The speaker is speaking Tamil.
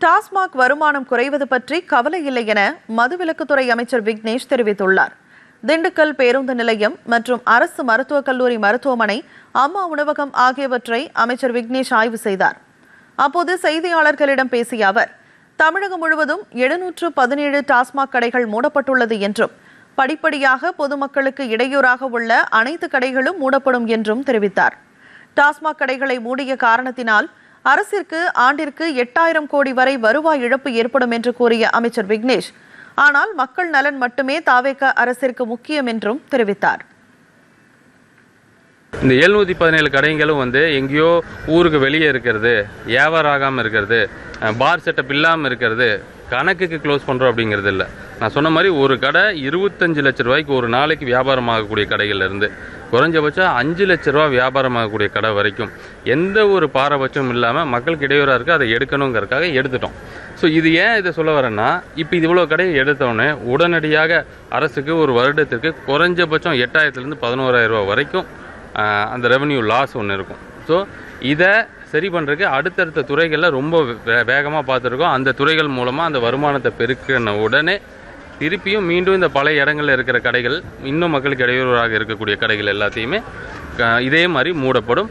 டாஸ்மாக் வருமானம் குறைவது பற்றி கவலை இல்லை என மதுவிலக்குத்துறை அமைச்சர் விக்னேஷ் தெரிவித்துள்ளார். திண்டுக்கல் பேருந்து நிலையம் மற்றும் அரசு மருத்துவக் கல்லூரி மருத்துவமனை, அம்மா உணவகம் ஆகியவற்றை அமைச்சர் விக்னேஷ் ஆய்வு செய்தார். அப்போது செய்தியாளர்களிடம் பேசிய அவர், தமிழகம் முழுவதும் 717 டாஸ்மாக் கடைகள் மூடப்பட்டுள்ளது என்றும், படிப்படியாக பொதுமக்களுக்கு இடையூறாக உள்ள அனைத்து கடைகளும் மூடப்படும் என்றும் தெரிவித்தார். டாஸ்மாக் கடைகளை மூடிய காரணத்தினால் அரசிற்கு ஆண்டிற்கு 8000 கோடி வரை வருவாய் இழப்பு ஏற்படும் என்று கூறிய அமைச்சர் விக்னேஷ், ஆனால் மக்கள் நலன் மட்டுமே தாவேக அரசிற்கு முக்கியம் என்றும் தெரிவித்தார். இந்த 717 கடைகளும் எங்கேயோ ஊருக்கு வெளியே இருக்கிறது, வியாபாரம் ஆகாமல் இருக்கிறது, பார் செட்டப் இல்லாமல் இருக்கிறது, கணக்குக்கு க்ளோஸ் பண்ணுறோம் அப்படிங்கிறது இல்லை. நான் சொன்ன மாதிரி ஒரு கடை 25 லட்ச ரூபாய்க்கு ஒரு நாளைக்கு வியாபாரம் ஆகக்கூடிய கடைகள் இருந்து குறைஞ்சபட்சம் 5 லட்ச ரூபா வியாபாரம் ஆகக்கூடிய கடை வரைக்கும் எந்த ஒரு பாரபட்சமும் இல்லாமல் மக்களுக்கு இடையூறாக இருக்குது, அதை எடுக்கணுங்கிறதுக்காக எடுத்துட்டோம். ஸோ இது ஏன் இதை சொல்ல வரேன்னா, இப்போ இது இவ்வளோ கடையை எடுத்தோடனே உடனடியாக அரசுக்கு ஒரு வருடத்திற்கு குறைஞ்சபட்சம் 8000லேருந்து 11000 ரூபா வரைக்கும் அந்த ரெவன்யூ லாஸ் ஒன்று இருக்கும். ஸோ இதை சரி பண்ணுறதுக்கு அடுத்தடுத்த துறைகளில் ரொம்ப வேகமாக பார்த்துருக்கோம். அந்த துறைகள் மூலமாக அந்த வருமானத்தை பெருக்கின உடனே திருப்பியும் மீண்டும் இந்த பழைய இடங்களில் இருக்கிற கடைகள், இன்னும் மக்களுக்கு இடையூறாக இருக்கக்கூடிய கடைகள் எல்லாத்தையுமே இதே மாதிரி மூடப்படும்.